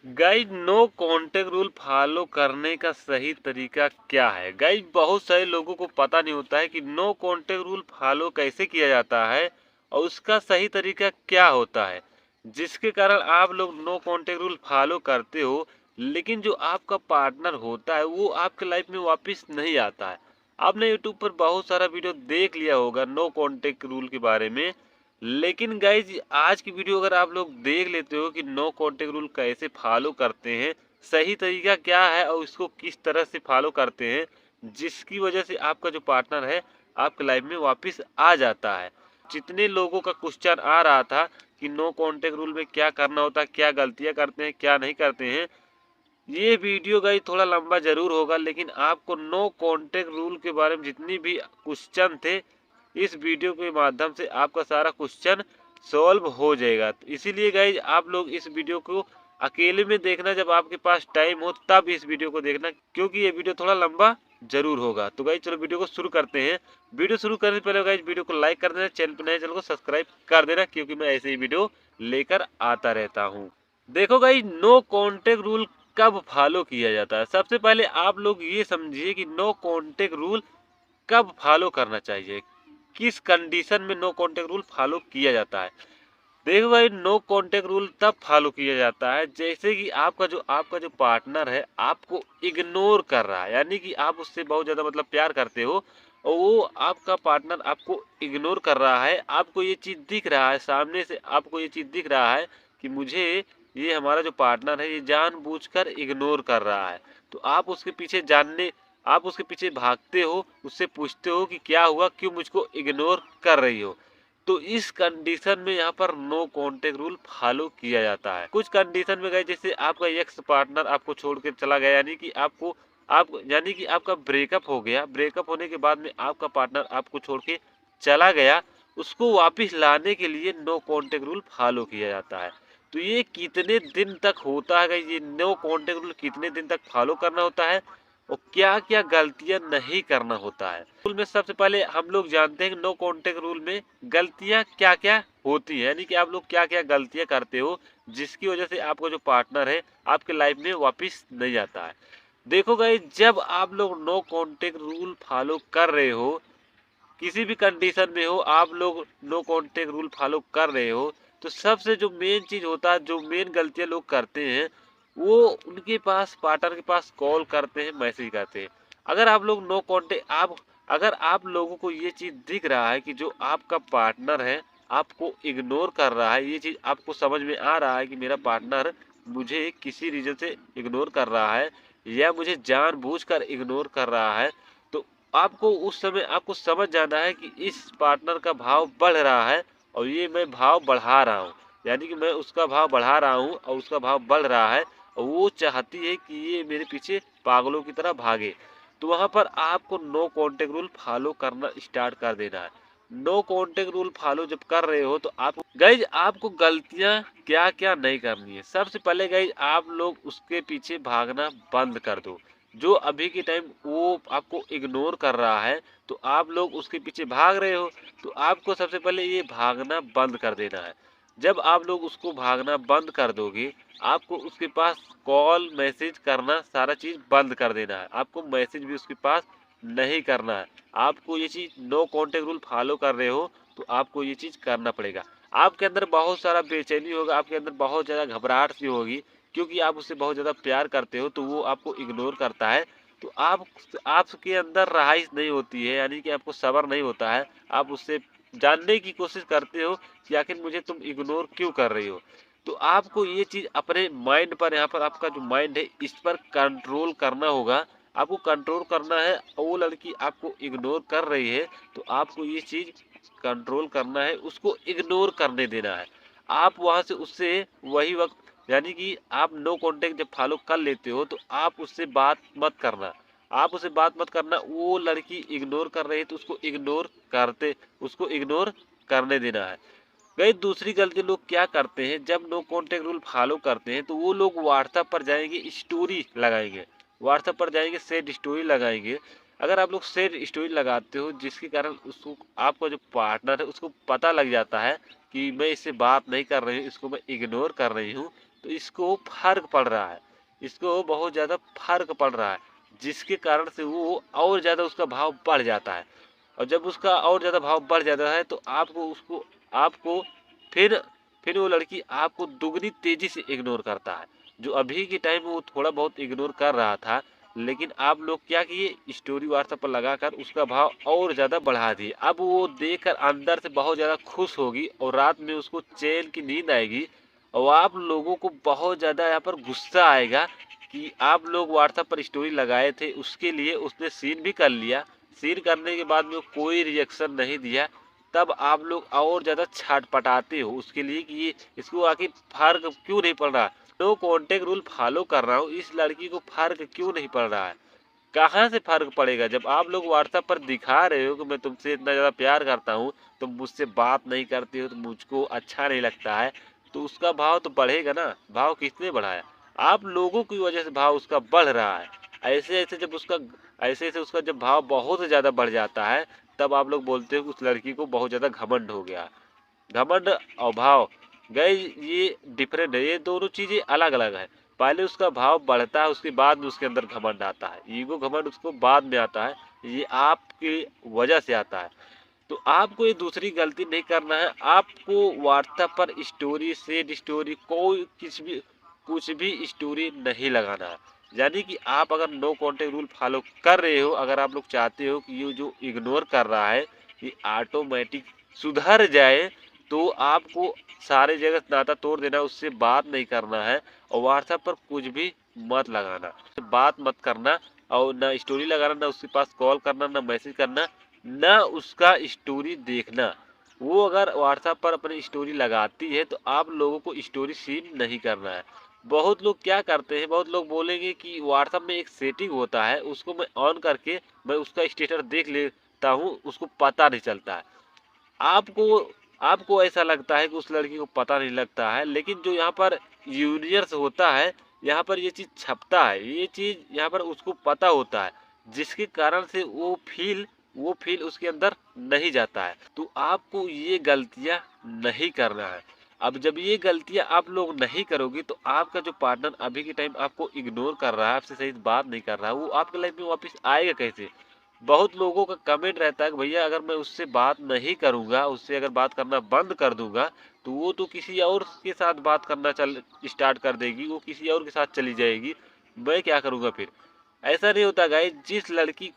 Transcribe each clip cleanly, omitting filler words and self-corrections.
Guys no contact rule follow करने का सही तरीका क्या है। गाइज बहुत सारे लोगों को पता नहीं होता है कि नो कांटेक्ट रूल फॉलो कैसे किया जाता है और उसका सही तरीका क्या होता है, जिसके कारण आप लोग नो कांटेक्ट रूल फॉलो करते हो लेकिन जो आपका पार्टनर होता है वो आपके लाइफ में वापस नहीं आता है। आपने यूट्यूब पर बहुत सारा वीडियो देख लिया होगा नो कांटेक्ट रूल के बारे में, लेकिन गाइज आज की वीडियो अगर आप लोग देख लेते हो कि नो कांटेक्ट रूल कैसे फॉलो करते हैं, सही तरीका क्या है और इसको किस तरह से फॉलो करते हैं, जिसकी वजह से आपका जो पार्टनर है आपके लाइफ में वापस आ जाता है। जितने लोगों का क्वेश्चन आ रहा था कि नो कांटेक्ट रूल में क्या करना होता है, क्या गलतियां करते हैं, क्या नहीं करते हैं, ये वीडियो गाइस थोड़ा लंबा जरूर होगा लेकिन आपको नो कांटेक्ट रूल के बारे में जितनी भी क्वेश्चन थे इस वीडियो के माध्यम से आपका सारा क्वेश्चन सॉल्व हो जाएगा। तो इसीलिए गाइज आप लोग इस वीडियो को अकेले में देखना, जब आपके पास टाइम हो तब इस वीडियो को देखना, क्योंकि ये वीडियो थोड़ा लंबा जरूर होगा। तो गाइज चलो वीडियो को शुरू करते हैं। वीडियो शुरू करने से पहले गाइज वीडियो को लाइक कर देना, चैनल पर नए चैनल को सब्सक्राइब कर देना, क्योंकि मैं ऐसे ही वीडियो लेकर आता रहता हूँ। देखो गाइज नो कॉन्टेक्ट रूल कब फॉलो किया जाता है। सबसे पहले आप लोग ये समझिए कि नो कॉन्टेक्ट रूल कब फॉलो करना चाहिए, किस कंडीशन में नो कॉन्टेक्ट रूल फॉलो किया जाता है। देखो भाई नो कॉन्टेक्ट रूल तब फॉलो किया जाता है जैसे कि आपका जो पार्टनर है आपको इग्नोर कर रहा है, यानी कि आप उससे बहुत ज़्यादा मतलब प्यार करते हो और वो आपका पार्टनर आपको इग्नोर कर रहा है। आपको ये चीज़ दिख रहा है, सामने से आपको ये चीज़ दिख रहा है कि मुझे ये हमारा जो पार्टनर है ये जानबूझकर इग्नोर कर रहा है। तो आप उसके पीछे भागते हो, उससे पूछते हो कि क्या हुआ, क्यों मुझको इग्नोर कर रही हो। तो इस कंडीशन में यहाँ पर नो कांटेक्ट रूल फॉलो किया जाता है। कुछ कंडीशन में गए जैसे आपका एक्स पार्टनर आपको छोड़ के चला गया, यानी कि आपका ब्रेकअप हो गया, ब्रेकअप होने के बाद में आपका पार्टनर आपको छोड़ के चला गया, उसको वापस लाने के लिए नो कांटेक्ट रूल फॉलो किया जाता है। तो ये कितने दिन तक होता है, ये नो कांटेक्ट रूल कितने दिन तक फॉलो करना होता है और क्या क्या गलतियां नहीं करना होता है। रूल में सबसे पहले हम लोग जानते हैं कि नो कांटेक्ट रूल में गलतियां क्या क्या होती है, यानी कि आप लोग क्या क्या गलतियां करते हो जिसकी वजह से आपका जो पार्टनर है आपके लाइफ में वापस नहीं आता है। देखो गाइस, जब आप लोग नो कांटेक्ट रूल फॉलो कर रहे हो, किसी भी कंडीशन में हो, आप लोग नो कांटेक्ट रूल फॉलो कर रहे हो, तो सबसे जो मेन चीज होता है, जो मेन गलतियां लोग करते हैं, वो उनके पास पार्टनर के पास कॉल करते हैं, मैसेज करते हैं। अगर आप लोग नो कांटेक्ट आप अगर आप लोगों को ये चीज दिख रहा है कि जो आपका पार्टनर है आपको इग्नोर कर रहा है, ये चीज आपको समझ में आ रहा है कि मेरा पार्टनर मुझे किसी रीजन से इग्नोर कर रहा है या मुझे जानबूझकर इग्नोर कर रहा है, तो आपको उस समय आपको समझ जाना है कि इस पार्टनर का भाव बढ़ रहा है और ये मैं भाव बढ़ा रहा हूँ, यानी कि मैं उसका भाव बढ़ा रहा हूँ और उसका भाव बढ़ रहा है और वो चाहती है कि ये मेरे पीछे पागलों की तरह भागे। तो वहां पर आपको नो कांटेक्ट रूल फॉलो करना स्टार्ट कर देना है। नो कांटेक्ट रूल फॉलो जब कर रहे हो तो आप गाइज आपको गलतियां क्या क्या नहीं करनी है। सबसे पहले गाइज आप लोग उसके पीछे भागना बंद कर दो। जो अभी के टाइम वो आपको इग्नोर कर रहा है तो आप लोग उसके पीछे भाग रहे हो, तो आपको सबसे पहले ये भागना बंद कर देना है। जब आप लोग उसको भागना बंद कर दोगे, आपको उसके पास कॉल मैसेज करना सारा चीज बंद कर देना है। आपको मैसेज भी उसके पास नहीं करना है। आपको ये चीज नो कांटेक्ट रूल फॉलो कर रहे हो तो आपको ये चीज करना पड़ेगा। आपके अंदर बहुत सारा बेचैनी होगा, आपके अंदर बहुत ज्यादा घबराहट सी होगी, क्योंकि आप उससे बहुत ज़्यादा प्यार करते हो तो वो आपको इग्नोर करता है। तो आपके अंदर रहाइश नहीं होती है, यानी कि आपको सब्र नहीं होता है। आप उससे जानने की कोशिश करते हो कि आखिर मुझे तुम इग्नोर क्यों कर रही हो। तो आपको ये चीज़ अपने माइंड पर, यहाँ पर आपका जो माइंड है इस पर कंट्रोल करना होगा। आपको कंट्रोल करना है, वो लड़की आपको इग्नोर कर रही है तो आपको ये चीज़ कंट्रोल करना है, उसको इग्नोर करने देना है। आप वहाँ से उससे वही वक्त, यानी कि आप नो कांटेक्ट जब फॉलो कर लेते हो तो आप उससे बात मत करना। आप उससे बात मत करना, वो लड़की इग्नोर कर रही है तो उसको इग्नोर करने देना है। कई दूसरी गलती लोग क्या करते हैं, जब नो कांटेक्ट रूल फॉलो करते हैं तो वो लोग व्हाट्सएप पर जाएंगे, स्टोरी लगाएंगे, व्हाट्सएप पर जाएंगे सेड स्टोरी लगाएंगे। अगर आप लोग सेड स्टोरी लगाते हो जिसके कारण उसको, आपका जो पार्टनर है उसको पता लग जाता है कि मैं इससे बात नहीं कर रही हूँ, इसको मैं इग्नोर कर रही हूँ, तो इसको फ़र्क पड़ रहा है, इसको बहुत ज़्यादा फ़र्क पड़ रहा है, जिसके कारण से वो और ज़्यादा उसका भाव बढ़ जाता है। और जब उसका और ज़्यादा भाव बढ़ जाता है तो आपको फिर फिर वो लड़की आपको दुगनी तेज़ी से इग्नोर करता है। जो अभी के टाइम में वो थोड़ा बहुत इग्नोर कर रहा था, लेकिन आप लोग क्या किए, स्टोरी व्हाट्सएप पर लगाकर उसका भाव और ज़्यादा बढ़ा दिए। अब वो देखकर अंदर से बहुत ज़्यादा खुश होगी और रात में उसको चैन की नींद आएगी, और आप लोगों को बहुत ज़्यादा यहाँ पर गुस्सा आएगा कि आप लोग व्हाट्सएप पर स्टोरी लगाए थे, उसके लिए उसने सीन भी कर लिया, सीन करने के बाद में कोई रिएक्शन नहीं दिया, तब आप लोग और ज़्यादा छटपटाते हो उसके लिए कि ये इसको आखिर फ़र्क क्यों नहीं पड़ रहा। नो कॉन्टेक्ट रूल फॉलो कर रहा हूँ, इस लड़की को फ़र्क क्यों नहीं पड़ रहा है। कहाँ से फ़र्क पड़ेगा, जब आप लोग व्हाट्सएप पर दिखा रहे हो कि मैं तुमसे इतना ज़्यादा प्यार करता हूँ, तुम मुझसे बात नहीं करती हो, तो मुझको अच्छा नहीं लगता है, तो उसका भाव तो बढ़ेगा ना। भाव किसने बढ़ाया, आप लोगों की वजह से भाव उसका बढ़ रहा है। ऐसे ऐसे उसका जब भाव बहुत ज़्यादा बढ़ जाता है, तब आप लोग बोलते हो कि उस लड़की को बहुत ज़्यादा घमंड हो गया। घमंड और भाव, गाइस ये डिफरेंट है, ये दोनों चीज़ें अलग अलग है। पहले उसका भाव बढ़ता है, उसके बाद में उसके अंदर घमंड आता है। ईगो घमंड उसको बाद में आता है, ये आपकी वजह से आता है। तो आपको ये दूसरी गलती नहीं करना है। आपको व्हाट्सएप पर स्टोरी, सेड स्टोरी, कोई कुछ भी स्टोरी नहीं लगाना है। यानी कि आप अगर नो कॉन्टेक्ट रूल फॉलो कर रहे हो, अगर आप लोग चाहते हो कि ये जो इग्नोर कर रहा है ये ऑटोमेटिक सुधर जाए, तो आपको सारे जगह नाता तोड़ देना, उससे बात नहीं करना है और व्हाट्सएप पर कुछ भी मत लगाना, बात मत करना, और ना स्टोरी लगाना, ना उसके पास कॉल करना, ना मैसेज करना, ना उसका स्टोरी देखना। वो अगर व्हाट्सएप पर अपनी स्टोरी लगाती है तो आप लोगों को स्टोरी सीन नहीं करना है। बहुत लोग क्या करते हैं, बहुत लोग बोलेंगे कि व्हाट्सएप में एक सेटिंग होता है, उसको मैं ऑन करके मैं उसका स्टेटस देख लेता हूँ, उसको पता नहीं चलता है। आपको आपको ऐसा लगता है कि उस लड़की को पता नहीं लगता है, लेकिन जो यहाँ पर यूनियर्स होता है, यहाँ पर ये चीज़ छपता है, ये चीज़ यहाँ पर उसको पता होता है, जिसके कारण से वो फील उसके अंदर नहीं जाता है। तो आपको ये गलतियाँ नहीं करना है। अब जब ये गलतियाँ आप लोग नहीं करोगे तो आपका जो पार्टनर अभी के टाइम आपको इग्नोर कर रहा है, आपसे सही से बात नहीं कर रहा है, वो आपके लाइफ में वापस आएगा कैसे। बहुत लोगों का कमेंट रहता है कि भैया अगर मैं उससे बात नहीं करूंगा, उससे अगर बात करना बंद कर दूंगा, तो वो तो किसी और के साथ बात करना चल स्टार्ट कर देगी, वो किसी और के साथ चली जाएगी, मैं क्या करूंगा फिर। ऐसा नहीं होता गाइस, जिस लड़की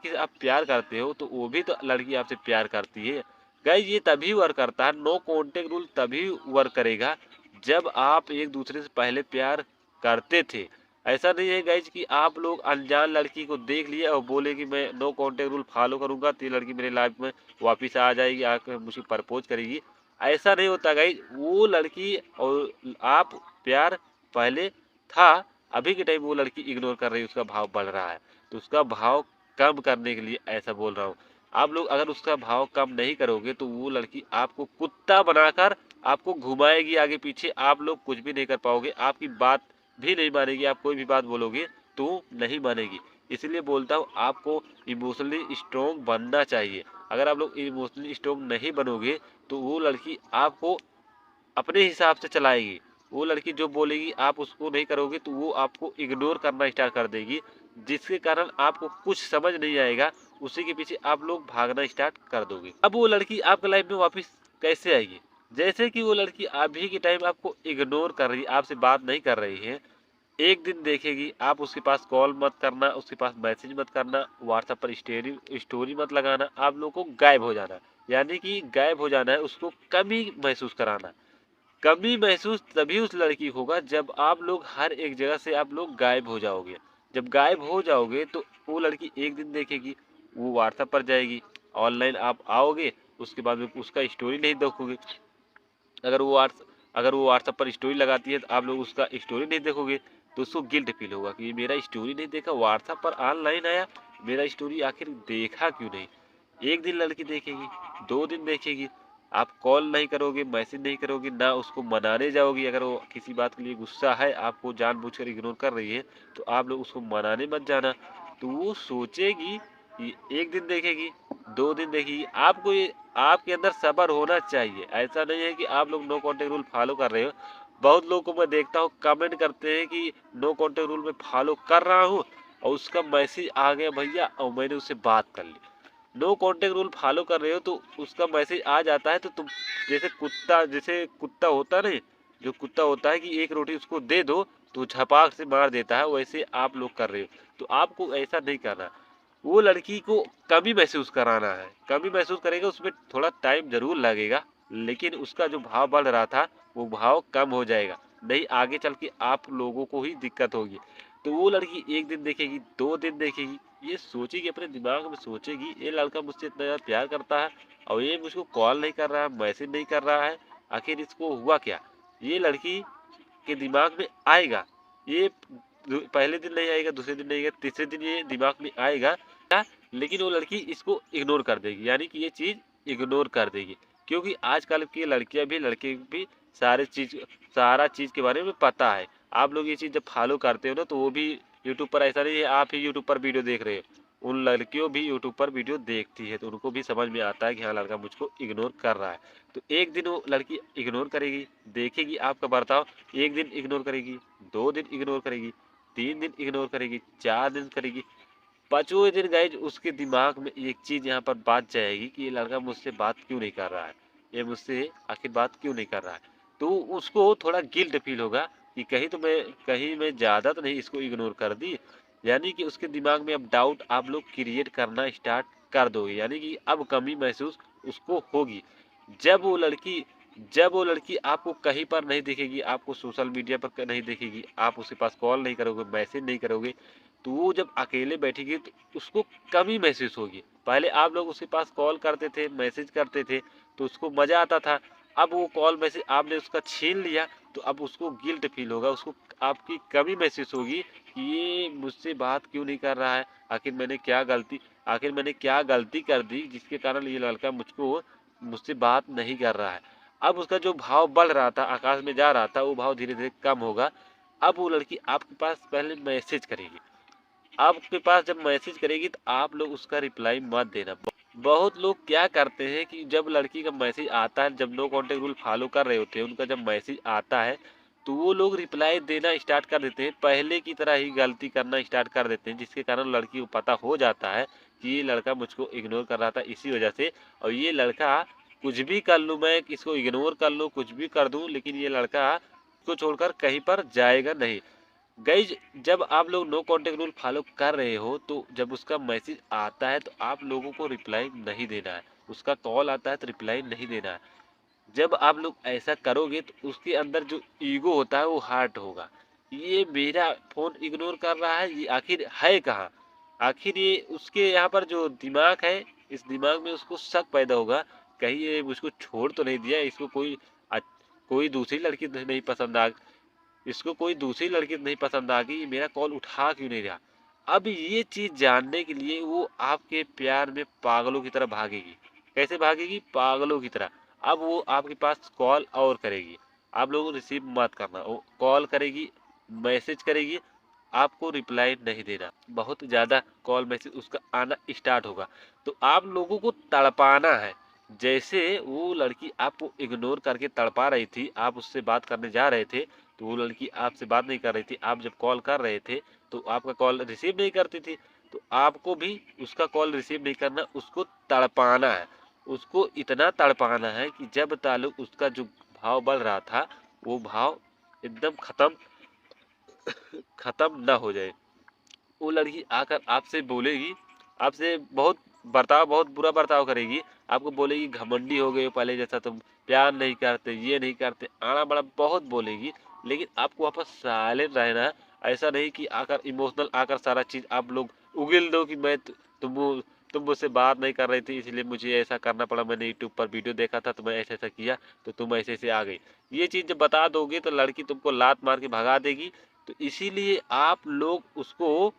से आप प्यार करते हो तो वो भी तो लड़की आपसे प्यार करती है। गाइस ये तभी वर्क करता है, नो कॉन्टेक्ट रूल तभी वर्क करेगा जब आप एक दूसरे से पहले प्यार करते थे। ऐसा नहीं है गाइज कि आप लोग अनजान लड़की को देख लिए और बोले कि मैं नो कॉन्टेक्ट रूल फॉलो करूंगा तो ये लड़की मेरे लाइफ में वापस आ जाएगी, आकर मुझे प्रपोज करेगी। ऐसा नहीं होता गाइज, वो लड़की और आप प्यार पहले था, अभी के टाइम वो लड़की इग्नोर कर रही है, उसका भाव बढ़ रहा है, तो उसका भाव कम करने के लिए ऐसा बोल रहा हूँ। आप लोग अगर उसका भाव कम नहीं करोगे तो वो लड़की आपको कुत्ता बनाकर आपको घुमाएगी आगे पीछे, आप लोग कुछ भी नहीं कर पाओगे, आपकी बात भी नहीं मानेगी, आप कोई भी बात बोलोगे तो नहीं मानेगी। इसलिए बोलता हूँ आपको इमोशनली स्ट्रोंग बनना चाहिए। अगर आप लोग इमोशनली स्ट्रोंग नहीं बनोगे तो वो लड़की आपको अपने हिसाब से चलाएगी। वो लड़की जो बोलेगी आप उसको नहीं करोगे तो वो आपको इग्नोर करना स्टार्ट कर देगी, जिसके कारण आपको कुछ समझ नहीं आएगा, उसी के पीछे आप लोग भागना स्टार्ट कर दोगे। अब वो लड़की आपके लाइफ में वापस कैसे आएगी, जैसे कि वो लड़की अभी के टाइम आपको इग्नोर कर रही है, आपसे बात नहीं कर रही है, एक दिन देखेगी, आप उसके पास कॉल मत करना, उसके पास मैसेज मत करना, व्हाट्सएप पर स्टोरी मत लगाना, आप लोगों को गायब हो जाना। यानी कि गायब हो जाना है, उसको कमी महसूस कराना। कमी महसूस तभी उस लड़की को होगा जब आप लोग हर एक जगह से आप लोग गायब हो जाओगे। जब गायब हो जाओगे तो वो लड़की एक दिन देखेगी, वो व्हाट्सएप पर जाएगी, ऑनलाइन आप आओगे, उसके बाद में उसका स्टोरी नहीं देखोगे। अगर वो व्हाट्स अगर वो व्हाट्सएप पर स्टोरी लगाती है तो आप लोग उसका स्टोरी नहीं देखोगे, तो उसको गिल्ट फील होगा कि मेरा स्टोरी नहीं देखा, व्हाट्सएप पर ऑनलाइन आया, मेरा स्टोरी आखिर देखा क्यों नहीं। एक दिन लड़की देखेगी, दो दिन देखेगी, आप कॉल नहीं करोगे, मैसेज नहीं करोगे, ना उसको मनाने जाओगी। अगर वो किसी बात के लिए गुस्सा है, आपको जानबूझकर इग्नोर कर रही है, तो आप लोग उसको मनाने मत जाना। तो वो सोचेगी कि एक दिन देखेगी, दो दिन देखेगी, आपको ये आपके अंदर सब्र होना चाहिए। ऐसा नहीं है कि आप लोग नो कॉन्टेक्ट रूल फॉलो कर रहे हो बहुत लोगों को मैं देखता हूँ कमेंट करते हैं कि नो कॉन्टेक्ट रूल में फॉलो कर रहा हूँ और उसका मैसेज आ गया भैया और मैंने उससे बात कर ली। नो कॉन्टेक्ट रूल फॉलो कर रहे हो तो उसका मैसेज आ जाता है तो तुम जैसे कुत्ता होता नहीं, जो कुत्ता होता है कि एक रोटी उसको दे दो तो झपाक से मार देता है, वैसे आप लोग कर रहे हो। तो आपको ऐसा नहीं करना। वो लड़की को कमी महसूस कराना है, कमी महसूस करेगा, उसमें थोड़ा टाइम जरूर लगेगा, लेकिन उसका जो भाव बढ़ रहा था वो भाव कम हो जाएगा। नहीं आगे चल के आप लोगों को ही दिक्कत होगी। तो वो लड़की एक दिन देखेगी, 2 दिन देखेगी, ये सोचेगी, अपने दिमाग में सोचेगी ये लड़का मुझसे इतना ज़्यादा प्यार करता है और ये मुझको कॉल नहीं कर रहा है, मैसेज नहीं कर रहा है, आखिर इसको हुआ क्या। ये लड़की के दिमाग में आएगा। ये पहले दिन नहीं आएगा, दूसरे दिन नहीं आएगा, तीसरे दिन ये दिमाग में आएगा, लेकिन वो लड़की इसको इग्नोर कर देगी, यानी कि ये चीज़ इग्नोर कर देगी। क्योंकि आजकल की लड़कियां भी लड़के भी सारा चीज़ के बारे में पता है। आप लोग ये चीज़ जब फॉलो करते हो ना तो वो भी यूट्यूब पर, ऐसा नहीं है आप ही यूट्यूब पर वीडियो देख रहे हो, उन लड़कियों भी यूट्यूब पर वीडियो देखती है तो उनको भी समझ में आता है कि हाँ लड़का मुझको इग्नोर कर रहा है। तो एक दिन वो लड़की इग्नोर करेगी, देखेगी आपका बर्ताव, एक दिन इग्नोर करेगी, 2 दिन इग्नोर करेगी, 3 दिन इग्नोर करेगी, 4 दिन करेगी, 5वें दिन गाइज उसके दिमाग में एक चीज यहाँ पर बात जाएगी कि ये लड़का मुझसे बात क्यों नहीं कर रहा है, ये मुझसे आखिर बात क्यों नहीं कर रहा है। तो उसको थोड़ा गिल्ट फील होगा कि कहीं मैं ज्यादा तो नहीं इसको इग्नोर कर दी। यानी कि उसके दिमाग में अब डाउट आप लोग क्रिएट करना स्टार्ट कर दोगे, यानी कि अब कमी महसूस उसको होगी। जब वो लड़की जब वो लड़की आपको कहीं पर नहीं दिखेगी, आपको सोशल मीडिया पर नहीं दिखेगी, आप उसके पास कॉल नहीं करोगे, मैसेज नहीं करोगे, तो वो जब अकेले बैठेगी तो उसको कमी महसूस होगी। पहले आप लोग उसके पास कॉल करते थे, मैसेज करते थे तो उसको मज़ा आता था। अब वो कॉल मैसेज आपने उसका छीन लिया तो अब उसको गिल्ट फील होगा, उसको आपकी कमी महसूस होगी कि ये मुझसे बात क्यों नहीं कर रहा है, आखिर मैंने क्या गलती कर दी जिसके कारण ये लड़का मुझसे बात नहीं कर रहा है। अब उसका जो भाव बढ़ रहा था, आकाश में जा रहा था, वो भाव धीरे धीरे कम होगा। अब वो लड़की आपके पास पहले मैसेज करेगी, आपके पास जब मैसेज करेगी तो आप लोग उसका रिप्लाई मत देना। बहुत लोग क्या करते हैं कि जब लड़की का मैसेज आता है, जब नो कांटेक्ट रूल फॉलो कर रहे होते हैं, उनका जब मैसेज आता है तो वो लोग रिप्लाई देना स्टार्ट कर देते हैं, पहले की तरह ही गलती करना स्टार्ट कर देते हैं, जिसके कारण लड़की को पता हो जाता है कि ये लड़का मुझको इग्नोर कर रहा था इसी वजह से। और ये लड़का कुछ भी कर लूँ, मैं इसको इग्नोर कर लूँ, कुछ भी कर दूँ, लेकिन ये लड़का को छोड़कर कहीं पर जाएगा नहीं। गाइज जब आप लोग नो कांटेक्ट रूल फॉलो कर रहे हो तो जब उसका मैसेज आता है तो आप लोगों को रिप्लाई नहीं देना है, उसका कॉल आता है तो रिप्लाई नहीं देना है। जब आप लोग ऐसा करोगे तो उसके अंदर जो ईगो होता है वो हार्ट होगा, ये मेरा फोन इग्नोर कर रहा है, ये आखिर है कहाँ, आखिर ये उसके यहाँ पर जो दिमाग है, इस दिमाग में उसको शक पैदा होगा, कहीं ये मुझको छोड़ तो नहीं दिया, इसको कोई दूसरी लड़की तो नहीं पसंद आ इसको कोई दूसरी लड़की नहीं पसंद आ गई, मेरा कॉल उठा क्यों नहीं रहा। अब ये चीज जानने के लिए वो आपके प्यार में पागलों की तरह भागेगी। कैसे भागेगी? पागलों की तरह। अब वो आपके पास कॉल और करेगी, आप लोगों को रिसीव मत करना, वो कॉल करेगी, मैसेज करेगी, आपको रिप्लाई नहीं देना। बहुत ज़्यादा कॉल मैसेज उसका आना स्टार्ट होगा तो आप लोगों को तड़पाना है। जैसे वो लड़की आपको इग्नोर करके तड़पा रही थी, आप उससे बात करने जा रहे थे तो वो लड़की आपसे बात नहीं कर रही थी, आप जब कॉल कर रहे थे तो आपका कॉल रिसीव नहीं करती थी, तो आपको भी उसका कॉल रिसीव नहीं करना, उसको तड़पाना है। उसको इतना तड़पाना है कि जब ताल्लुक उसका जो भाव बढ़ रहा था वो भाव एकदम खत्म ना हो जाए। वो लड़की आकर आपसे बोलेगी, आपसे बहुत बुरा बर्ताव करेगी, आपको बोलेगी घमंडी हो गए हो, पहले जैसा तुम प्यार नहीं करते, ये नहीं करते, आड़ा बड़ा बहुत बोलेगी, लेकिन आपको वापस साइलेंट रहना है। ऐसा नहीं कि आकर इमोशनल आकर सारा चीज़ आप लोग उगल दो कि तुम मुझसे बात नहीं कर रही थी इसलिए मुझे ऐसा करना पड़ा, मैंने यूट्यूब पर वीडियो देखा था तो मैं ऐसा ऐसा किया तो तुम ऐसे ऐसे आ गई। ये चीज़ जब बता दोगे तो लड़की तुमको लात मार के भगा देगी। तो इसीलिए आप लोग उसको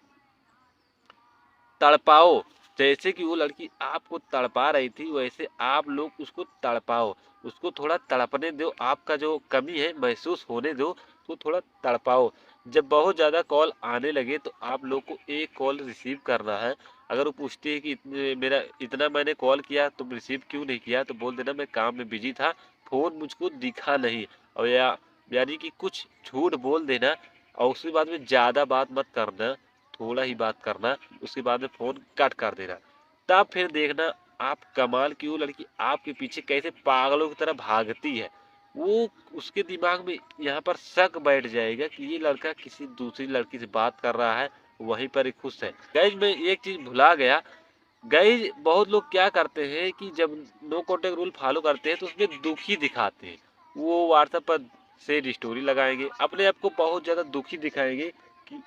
तड़पाओ, जैसे कि वो लड़की आपको तड़पा रही थी वैसे आप लोग उसको तड़पाओ, उसको थोड़ा तड़पने दो, आपका जो कमी है महसूस होने दो, तो थोड़ा तड़पाओ। जब बहुत ज़्यादा कॉल आने लगे तो आप लोग को एक कॉल रिसीव करना है। अगर वो पूछती है कि इतना मैंने कॉल किया तुम रिसीव क्यों नहीं किया, तो बोल देना मैं काम में बिजी था, फ़ोन मुझको दिखा नहीं, और या यानी कि कुछ झूठ बोल देना और उसके बाद में ज़्यादा बात मत करना, थोड़ा ही बात करना, उसके बाद में फ़ोन कट कर देना। तब फिर देखना आप कमाल की वो लड़की आपके पीछे कैसे पागलों की तरह भागती है। वो उसके दिमाग में यहाँ पर शक बैठ जाएगा कि ये लड़का किसी दूसरी लड़की से बात कर रहा है, वहीं पर ही खुश है। गाइस मैं एक चीज़ भुला गया, गाइस बहुत लोग क्या करते हैं कि जब नो कॉन्टेक्ट रूल फॉलो करते हैं तो उसमें दुखी दिखाते हैं। वो व्हाट्सएप पर सैड स्टोरी लगाएंगे, अपने आप को बहुत ज़्यादा दुखी दिखाएंगे कि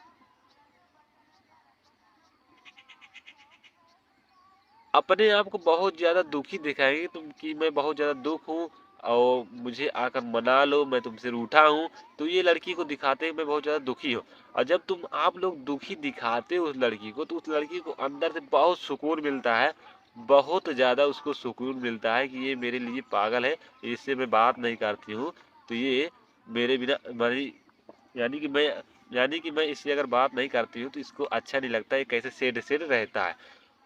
अपने आप को बहुत ज़्यादा दुखी दिखाएंगे तुम कि मैं बहुत ज़्यादा दुख हूँ और मुझे आकर मना लो, मैं तुमसे रूठा हूँ। तो ये लड़की को दिखाते हैं मैं बहुत ज़्यादा दुखी हूँ, और जब तुम आप लोग दुखी दिखाते हो उस लड़की को तो उस लड़की को अंदर से बहुत सुकून मिलता है, बहुत ज़्यादा उसको सुकून मिलता है कि ये मेरे लिए पागल है, इससे मैं बात नहीं करती हूँ तो ये मेरे बिना मेरी यानी कि मैं यानी कि मैं इससे अगर बात नहीं करती हूँ तो इसको अच्छा नहीं लगता, ये कैसे सेड सेड रहता है।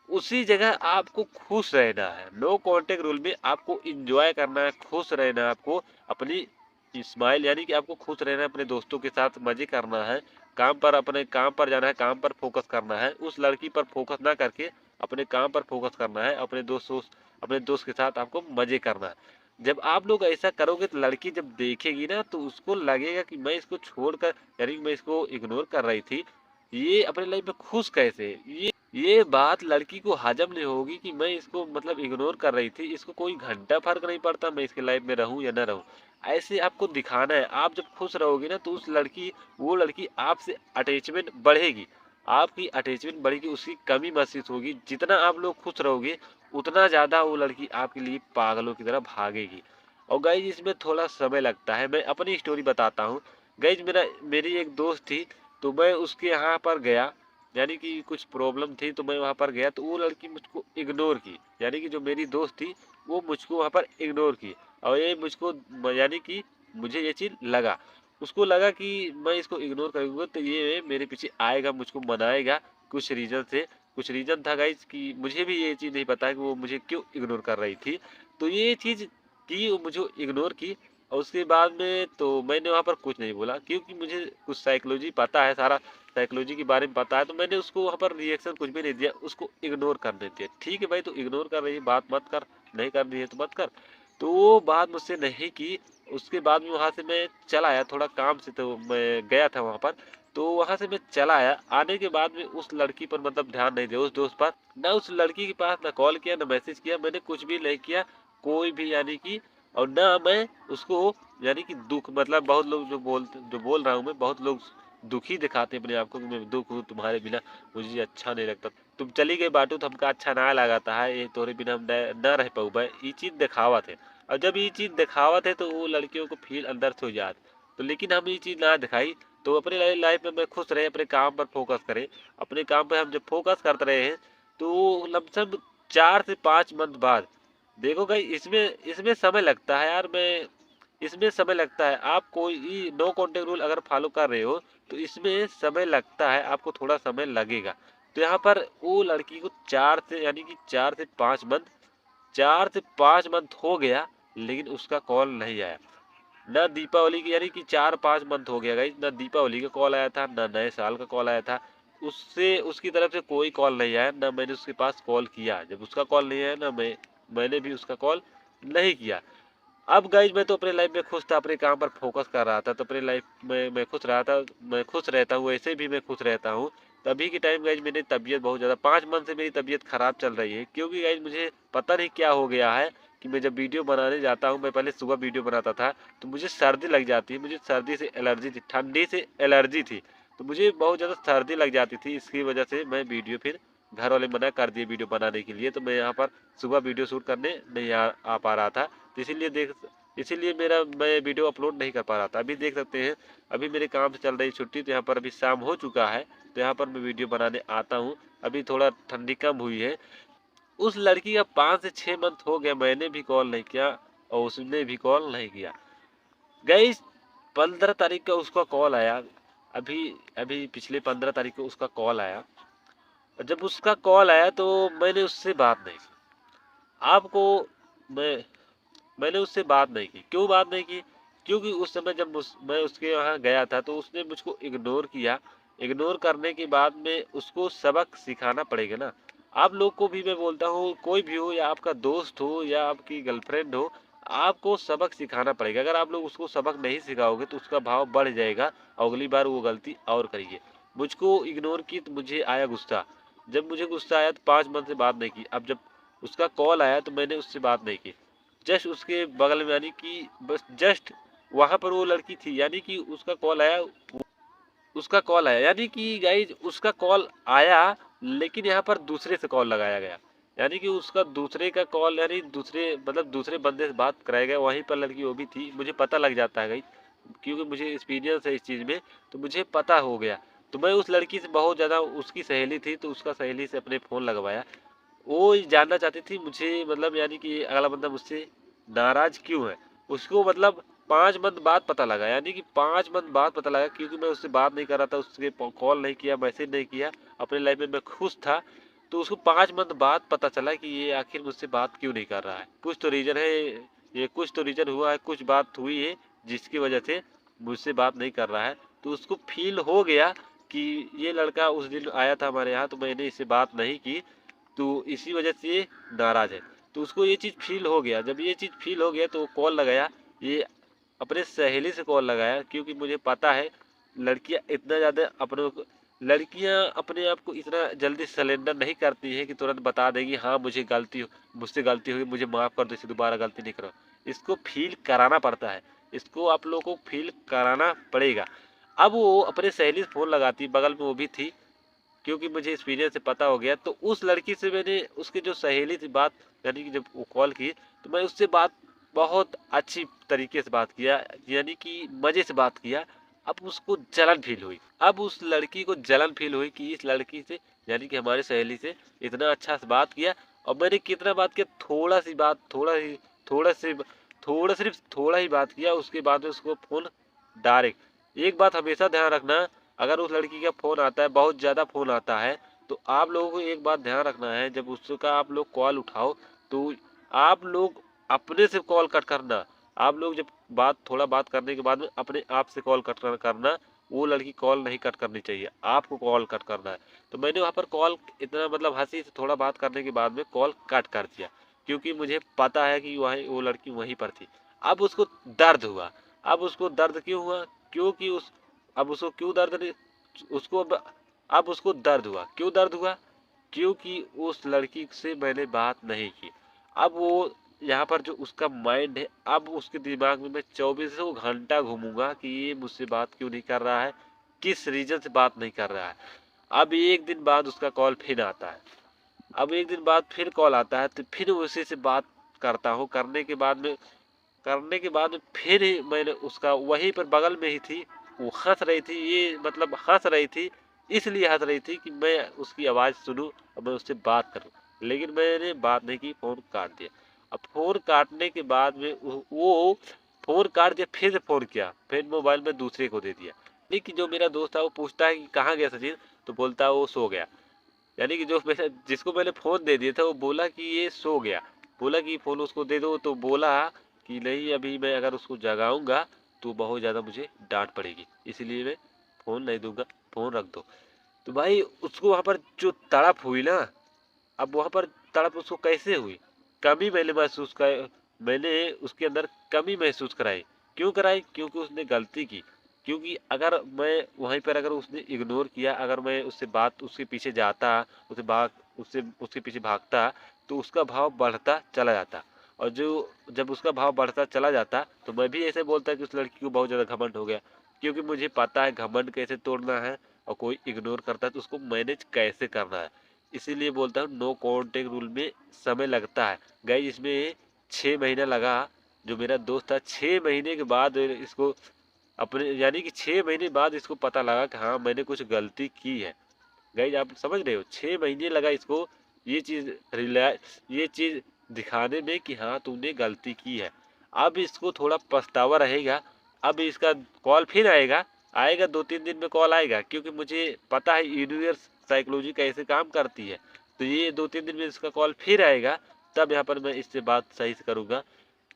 उसी जगह आपको खुश रहना है। नो कॉन्टेक्ट रूल में आपको इंजॉय करना है, खुश रहना है, आपको अपनी स्माइल यानी कि आपको खुश रहना है, अपने दोस्तों के साथ मजे करना है, काम पर अपने काम पर जाना है, काम पर फोकस करना है, उस लड़की पर फोकस ना करके अपने काम पर फोकस करना है, अपने दोस्त के साथ आपको मजे करना है। जब आप लोग ऐसा करोगे तो लड़की जब देखेगी ना तो उसको लगेगा कि मैं इसको छोड़कर यानी कि मैं इसको इग्नोर कर रही थी, ये अपने लाइफ में खुश कैसे है? ये बात लड़की को हजम नहीं होगी कि मैं इसको मतलब इग्नोर कर रही थी, इसको कोई घंटा फर्क नहीं पड़ता मैं इसके लाइफ में रहूं या ना रहूं। ऐसे आपको दिखाना है, आप जब खुश रहोगे ना तो वो लड़की आपसे अटैचमेंट बढ़ेगी, आपकी अटैचमेंट बढ़ेगी, उसकी कमी महसूस होगी। जितना आप लोग खुश रहोगे उतना ज़्यादा वो लड़की आपके लिए पागलों की तरह भागेगी। और गाइज इसमें थोड़ा समय लगता है, मैं अपनी स्टोरी बताता हूँ। गाइज मेरी एक दोस्त थी, तो मैं उसके यहाँ पर गया, यानी कि कुछ प्रॉब्लम थी तो मैं वहाँ पर गया तो वो लड़की मुझको इग्नोर की, यानी कि जो मेरी दोस्त थी वो मुझको वहाँ पर इग्नोर की। और ये मुझको यानी कि मुझे ये चीज़ लगा, उसको लगा कि मैं इसको इग्नोर करूँगा तो ये मेरे पीछे आएगा, मुझको मनाएगा कुछ रीज़न से। कुछ रीज़न था गाइस कि मुझे भी ये चीज़ नहीं पता है कि वो मुझे क्यों इग्नोर कर रही थी। तो ये चीज़ की वो मुझे इग्नोर की, और उसके बाद में तो मैंने वहाँ पर कुछ नहीं बोला क्योंकि मुझे कुछ साइकोलॉजी पता है, सारा साइकोलॉजी के बारे में पता है, तो मैंने उसको वहाँ पर रिएक्शन कुछ भी नहीं दिया, उसको इग्नोर करने दिया। ठीक है भाई, तो इग्नोर कर रही है, बात मत कर, नहीं करनी है तो मत कर। तो वो बात मुझसे नहीं की। उसके बाद में वहाँ से मैं चला आया थोड़ा काम से, तो मैं गया था वहाँ पर, तो वहाँ से मैं चला आया। आने के बाद में उस लड़की पर मतलब ध्यान नहीं दिया, उस दोस्त पर ना, उस लड़की के पास ना कॉल किया ना मैसेज किया, मैंने कुछ भी नहीं किया कोई भी, यानी कि और ना मैं उसको यानी कि दुख मतलब बहुत लोग जो बोल रहा हूँ मैं, बहुत लोग दुखी दिखाते हैं अपने आप को कि मैं दुख हूँ तुम्हारे बिना, मुझे अच्छा नहीं लगता, तुम चली गई बाटू तो हमका अच्छा ना लगाता है, ये तोरे बिना हम न रह पाऊ भाई, ये चीज़ दिखावत है। और जब ये चीज़ दिखावत है तो वो लड़कियों को फील अंदर से हो जात। तो लेकिन हम ये चीज़ ना दिखाई, तो अपने लाइफ में मैं खुश रहे, अपने काम पर फोकस करें। अपने काम पर हम जब फोकस करते रहे हैं तो लमसम 4 से 5 मंथ बाद देखो भाई, इसमें इसमें समय लगता है यार, मैं इसमें समय लगता है। आप कोई नो कॉन्टेक्ट रूल अगर फॉलो कर रहे हो तो इसमें समय लगता है, आपको थोड़ा समय लगेगा। तो यहाँ पर वो लड़की को 4 से 5 मंथ हो गया, लेकिन उसका कॉल नहीं आया। ना दीपावली की यानी कि 4-5 मंथ हो गया गाइस, ना दीपावली का कॉल आया था, ना नए साल का कॉल आया था। उससे उसकी तरफ से कोई कॉल नहीं आया, ना मैंने उसके पास कॉल किया। जब उसका कॉल नहीं आया ना मैंने भी उसका कॉल नहीं किया। अब गाइज मैं तो अपने लाइफ में खुश था, अपने काम पर फोकस कर रहा था, तो अपने लाइफ में मैं खुश रहा था, मैं खुश रहता हूँ, ऐसे भी मैं खुश रहता हूँ। तभी के टाइम गाइज मेरी तबीयत बहुत ज़्यादा 5 मंथ से मेरी तबीयत खराब चल रही है, क्योंकि गाइज मुझे पता नहीं क्या हो गया है कि मैं जब वीडियो बनाने जाता हूँ, मैं पहले सुबह वीडियो बनाता था तो मुझे सर्दी लग जाती है, मुझे सर्दी से एलर्जी थी, ठंडी से एलर्जी थी, तो मुझे बहुत ज़्यादा सर्दी लग जाती थी। इसकी वजह से मैं वीडियो फिर घर वाले मना कर दिए वीडियो बनाने के लिए, तो मैं यहाँ पर सुबह वीडियो शूट करने नहीं आ पा रहा था। तो इसीलिए मैं वीडियो अपलोड नहीं कर पा रहा था। अभी देख सकते हैं, अभी मेरे काम से चल रही छुट्टी, तो यहाँ पर अभी शाम हो चुका है, तो यहाँ पर मैं वीडियो बनाने आता हूँ। अभी थोड़ा ठंडी कम हुई है। उस लड़की का 5 से 6 मंथ हो गया, मैंने भी कॉल नहीं किया और उसने भी कॉल नहीं किया। गई 15 तारीख का उसका कॉल आया, अभी अभी पिछले 15 तारीख को उसका कॉल आया, और जब उसका कॉल आया तो मैंने उससे बात नहीं की। आपको मैं मैंने उससे बात नहीं की, क्यों बात नहीं की? क्योंकि उस समय जब मैं उसके यहाँ गया था तो उसने मुझको इग्नोर किया। इग्नोर करने के बाद में उसको सबक सिखाना पड़ेगा ना। आप लोग को भी मैं बोलता हूँ, कोई भी हो या आपका दोस्त हो या आपकी गर्लफ्रेंड हो, आपको सबक सिखाना पड़ेगा। अगर आप लोग उसको सबक नहीं सिखाओगे तो उसका भाव बढ़ जाएगा और अगली बार वो गलती और करेगी। मुझको इग्नोर की तो मुझे आया गुस्सा। जब मुझे गुस्सा आया तो 5 मंथ से बात नहीं की। अब जब उसका कॉल आया तो मैंने उससे बात नहीं की। जस्ट उसके बगल में, यानी कि बस जस्ट वहां पर वो लड़की थी, यानी कि उसका कॉल आया, यानी कि गाइज उसका कॉल आया, लेकिन यहाँ पर दूसरे से कॉल लगाया गया। यानी कि उसका दूसरे का कॉल, यानी दूसरे मतलब दूसरे बंदे से बात कराया गया। वहीं पर लड़की वो भी थी। मुझे पता लग जाता है गाइज, क्योंकि मुझे एक्सपीरियंस है इस चीज़ में, तो मुझे पता हो गया। तो मैं उस लड़की से बहुत ज़्यादा, उसकी सहेली थी तो उसका सहेली से अपने फ़ोन लगवाया। वो जानना चाहती थी मुझे, मतलब यानी कि अगला बंदा मुझसे नाराज क्यों है। उसको मतलब 5 मंथ बाद पता लगा, यानी कि 5 मंथ बाद पता लगा, क्योंकि मैं उससे बात नहीं कर रहा था, उसके कॉल नहीं किया, मैसेज नहीं किया, अपने लाइफ में मैं खुश था। तो उसको 5 मंथ बाद पता चला कि ये आखिर मुझसे बात क्यों नहीं कर रहा है। कुछ तो रीज़न है, ये कुछ तो रीज़न हुआ है, कुछ बात हुई है जिसकी वजह से मुझसे बात नहीं कर रहा है। तो उसको फील हो गया कि ये लड़का उस दिन आया था हमारे यहाँ तो मैंने इससे बात नहीं की, तो इसी वजह से ये नाराज है। तो उसको ये चीज़ फील हो गया। जब ये चीज़ फील हो गया तो वो कॉल लगाया, ये अपने सहेली से कॉल लगाया, क्योंकि मुझे पता है लड़कियां इतना ज़्यादा लड़कियां अपने आप को इतना जल्दी सरेंडर नहीं करती हैं कि तुरंत बता देगी हाँ मुझसे गलती हुई, मुझे माफ़ कर दो, इसे दोबारा गलती नहीं करो। इसको फील कराना पड़ता है, इसको आप लोगों को फील कराना पड़ेगा। अब वो अपने सहेली से फ़ोन लगाती, बगल में वो भी थी, क्योंकि मुझे एक्सपीरियंस से पता हो गया। तो उस लड़की से मैंने उसकी जो सहेली थी बात, यानी कि जब वो कॉल की तो मैं उससे बात बहुत अच्छी तरीके से बात किया, यानी कि मज़े से बात किया। अब उसको जलन फील हुई, अब उस लड़की को जलन फील हुई कि इस लड़की से, यानी कि हमारी सहेली से इतना अच्छा से बात किया। और मैंने कितना बात किया, थोड़ा सी बात, थोड़ा से सिर्फ थोड़ा ही बात किया। उसके बाद में उसको फ़ोन डायरेक्ट, एक बात हमेशा ध्यान रखना, अगर उस लड़की का फ़ोन आता है, बहुत ज़्यादा फ़ोन आता है, तो आप लोगों को एक बात ध्यान रखना है, जब उसका आप लोग कॉल उठाओ तो आप लोग अपने से कॉल कट करना। आप लोग जब थोड़ा बात करने के बाद में अपने आप से कॉल कट करना। वो लड़की कॉल नहीं कट करनी चाहिए, आपको कॉल कट करना है। तो मैंने वहाँ पर कॉल इतना मतलब हंसी से थोड़ा बात करने के बाद में कॉल कट कर दिया, क्योंकि मुझे पता है कि वहीं वो लड़की वहीं पर थी। अब उसको दर्द हुआ। अब उसको दर्द क्यों हुआ, क्योंकि उस अब उसको क्यों दर्द नहीं, उसको अब उसको दर्द हुआ। क्यों दर्द हुआ, क्योंकि उस लड़की से मैंने बात नहीं की। अब वो यहाँ पर जो उसका माइंड है, अब उसके दिमाग में मैं 24 घंटा घूमूंगा कि ये मुझसे बात क्यों नहीं कर रहा है, किस रीजन से बात नहीं कर रहा है। अब एक दिन बाद उसका कॉल फिर आता है। अब एक दिन बाद फिर कॉल आता है तो फिर उसी से बात करता हूँ। करने के बाद में फिर मैंने उसका, वहीं पर बगल में ही थी, वो हंस रही थी, ये मतलब हंस रही थी, इसलिए हंस रही थी कि मैं उसकी आवाज़ सुनूं और मैं उससे बात करूं। लेकिन मैंने बात नहीं की, फ़ोन काट दिया। अब फ़ोन काटने के बाद में वो फ़ोन काट दिया, फिर से फ़ोन किया, फिर मोबाइल में दूसरे को दे दिया। नहीं कि जो मेरा दोस्त था वो पूछता है कि कहाँ गया सचिन, तो बोलता है वो सो गया। यानी कि जो मैंने जिसको मैंने फ़ोन दे दिया था वो बोला कि ये सो गया। बोला कि फ़ोन उसको दे दो, तो बोला कि नहीं, अभी मैं अगर उसको जगाऊंगा तो बहुत ज़्यादा मुझे डांट पड़ेगी, इसलिए मैं फ़ोन नहीं दूंगा, फ़ोन रख दो। तो भाई उसको वहाँ पर जो तड़प हुई ना, अब वहाँ पर तड़प उसको कैसे हुई, कमी मैंने उसके अंदर कमी महसूस कराई। क्यों कराई, क्योंकि उसने गलती की। क्योंकि अगर मैं वहीं पर, अगर उसने इग्नोर किया, अगर मैं उसके पीछे जाता, उससे उसके पीछे भागता, तो उसका भाव बढ़ता चला जाता। और जब उसका भाव बढ़ता चला जाता तो मैं भी ऐसे बोलता कि उस लड़की को बहुत ज़्यादा घमंड हो गया। क्योंकि मुझे पता है घमंड कैसे तोड़ना है, और कोई इग्नोर करता है तो उसको मैनेज कैसे करना है। इसीलिए बोलता हूँ नो कॉन्टेक्ट रूल में समय लगता है। गाइस इसमें 6 महीना लगा। जो मेरा दोस्त था, 6 महीने के बाद इसको अपने, यानी कि 6 महीने बाद इसको पता लगा कि हाँ मैंने कुछ गलती की है। गाइस आप समझ रहे हो, 6 महीने लगा इसको ये चीज़ ये चीज़ दिखाने में कि हाँ तुमने गलती की है। अब इसको थोड़ा पछतावा रहेगा। अब इसका कॉल फिर आएगा, 2-3 दिन में कॉल आएगा, क्योंकि मुझे पता है यूनिवर्स साइकोलॉजी कैसे काम करती है। तो ये 2-3 दिन में इसका कॉल फिर आएगा, तब यहाँ पर मैं इससे बात सही से करूँगा।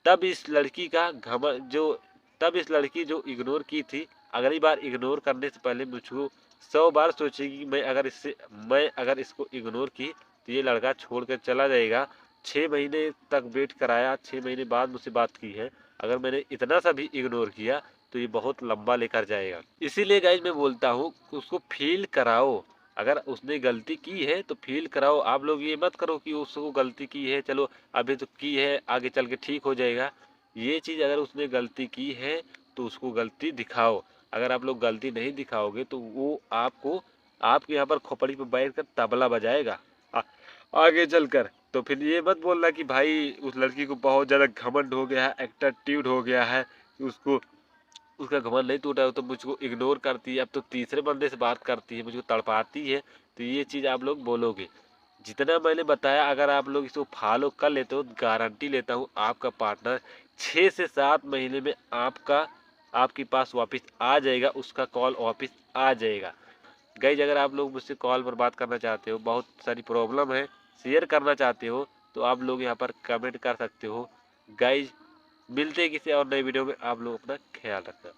तब इस लड़की का घमंड जो तब इस लड़की जो इग्नोर की थी, अगली बार इग्नोर करने से पहले मुझको 100 बार सोचेगी कि मैं अगर इसको इग्नोर की तो ये लड़का छोड़ कर चला जाएगा। 6 महीने तक वेट कराया, 6 महीने बाद मुझसे बात की है, अगर मैंने इतना सा भी इग्नोर किया तो ये बहुत लंबा लेकर जाएगा। इसीलिए गाइज मैं बोलता हूँ उसको फील कराओ, अगर उसने गलती की है तो फील कराओ। आप लोग ये मत करो कि उसको गलती की है, चलो अभी तो की है, आगे चल के ठीक हो जाएगा। ये चीज़ अगर उसने गलती की है तो उसको गलती दिखाओ। अगर आप लोग गलती नहीं दिखाओगे तो वो आपको आपके यहाँ पर खोपड़ी पे बैठ कर तबला बजाएगा आगे चलकर। तो फिर ये मत बोलना कि भाई उस लड़की को बहुत ज़्यादा घमंड हो गया है, एटीट्यूड हो गया है, उसको उसका घमंड नहीं टूटा है तो मुझको इग्नोर करती है, अब तो तीसरे बंदे से बात करती है, मुझको तड़पाती है। तो ये चीज़ आप लोग बोलोगे। जितना मैंने बताया अगर आप लोग इसको फॉलो कर लेते हो, गारंटी लेता हूँ आपका पार्टनर 6 से 7 महीने में आपके पास वापस आ जाएगा, उसका कॉल वापस आ जाएगा। गाइज अगर आप लोग मुझसे कॉल पर बात करना चाहते हो, बहुत सारी प्रॉब्लम है, शेयर करना चाहते हो, तो आप लोग यहाँ पर कमेंट कर सकते हो। गाइज मिलते हैं किसी और नई वीडियो में, आप लोग अपना ख्याल रखना।